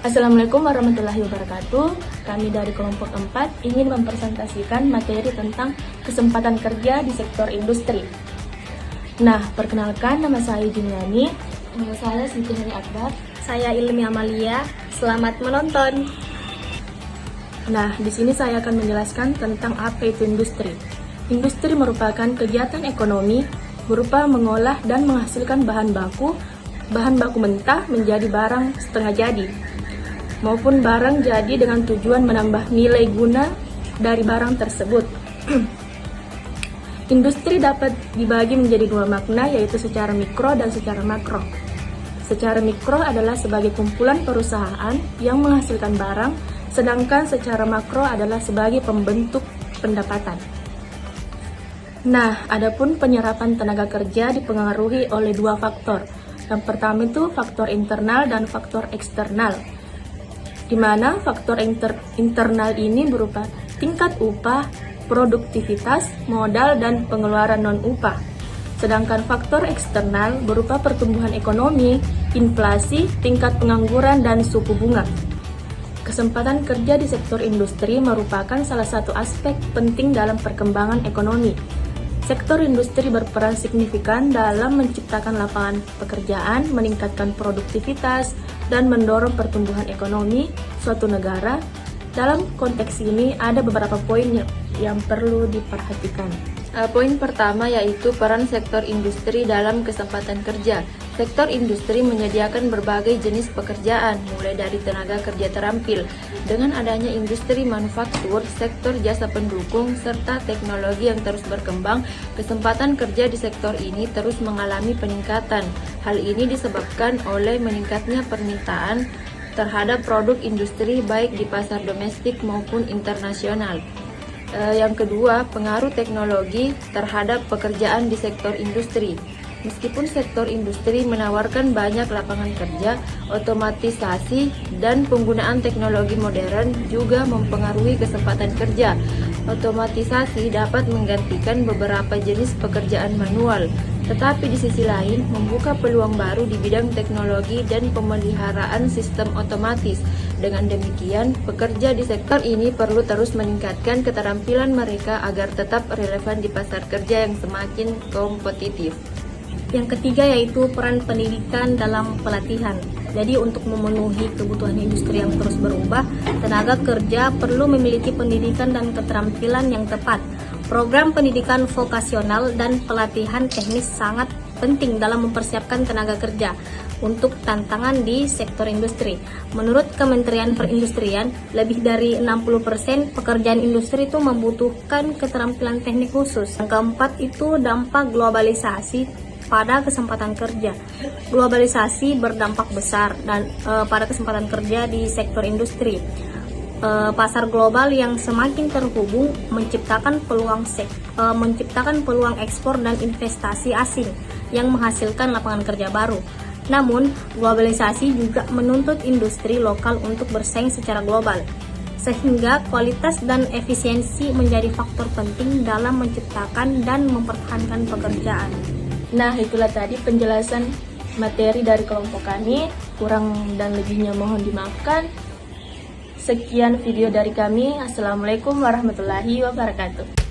Assalamualaikum warahmatullahi wabarakatuh. Kami dari kelompok 4 ingin mempresentasikan materi tentang kesempatan kerja di sektor industri. Nah, perkenalkan, nama saya Juniani. Nama saya Siti Hari Akbar. Saya Ilmi Amalia. Selamat menonton. Nah, di sini saya akan menjelaskan tentang apa itu industri. Industri merupakan kegiatan ekonomi berupa mengolah dan menghasilkan bahan baku mentah menjadi barang setengah jadi, maupun barang jadi dengan tujuan menambah nilai guna dari barang tersebut. Industri dapat dibagi menjadi dua makna, yaitu secara mikro dan secara makro. Secara mikro adalah sebagai kumpulan perusahaan yang menghasilkan barang, sedangkan secara makro adalah sebagai pembentuk pendapatan. Nah, adapun penyerapan tenaga kerja dipengaruhi oleh dua faktor. Yang pertama itu faktor internal dan faktor eksternal, di mana faktor internal ini berupa tingkat upah, produktivitas, modal, dan pengeluaran non-upah. Sedangkan faktor eksternal berupa pertumbuhan ekonomi, inflasi, tingkat pengangguran, dan suku bunga. Kesempatan kerja di sektor industri merupakan salah satu aspek penting dalam perkembangan ekonomi. Sektor industri berperan signifikan dalam menciptakan lapangan pekerjaan, meningkatkan produktivitas, dan mendorong pertumbuhan ekonomi suatu negara. Dalam konteks ini ada beberapa poin yang perlu diperhatikan. Poin pertama yaitu peran sektor industri dalam kesempatan kerja. Sektor industri menyediakan berbagai jenis pekerjaan, mulai dari tenaga kerja terampil. Dengan adanya industri manufaktur, sektor jasa pendukung, serta teknologi yang terus berkembang, kesempatan kerja di sektor ini terus mengalami peningkatan. Hal ini disebabkan oleh meningkatnya permintaan terhadap produk industri baik di pasar domestik maupun internasional. Yang kedua, pengaruh teknologi terhadap pekerjaan di sektor industri. Meskipun sektor industri menawarkan banyak lapangan kerja, otomatisasi dan penggunaan teknologi modern juga mempengaruhi kesempatan kerja. Otomatisasi dapat menggantikan beberapa jenis pekerjaan manual, tetapi di sisi lain membuka peluang baru di bidang teknologi dan pemeliharaan sistem otomatis. Dengan demikian, pekerja di sektor ini perlu terus meningkatkan keterampilan mereka agar tetap relevan di pasar kerja yang semakin kompetitif. Yang ketiga yaitu peran pendidikan dalam pelatihan. Jadi untuk memenuhi kebutuhan industri yang terus berubah, tenaga kerja perlu memiliki pendidikan dan keterampilan yang tepat. Program pendidikan vokasional dan pelatihan teknis sangat penting dalam mempersiapkan tenaga kerja untuk tantangan di sektor industri. Menurut Kementerian Perindustrian, lebih dari 60% pekerjaan industri itu membutuhkan keterampilan teknik khusus. Yang keempat itu dampak globalisasi pada kesempatan kerja. Globalisasi berdampak besar dan pada kesempatan kerja di sektor industri. Pasar global yang semakin terhubung menciptakan peluang ekspor dan investasi asing yang menghasilkan lapangan kerja baru. Namun, globalisasi juga menuntut industri lokal untuk bersaing secara global, sehingga kualitas dan efisiensi menjadi faktor penting dalam menciptakan dan mempertahankan pekerjaan. Nah, itulah tadi penjelasan materi dari kelompok kami. Kurang dan lebihnya mohon dimaafkan. Sekian video dari kami. Assalamualaikum warahmatullahi wabarakatuh.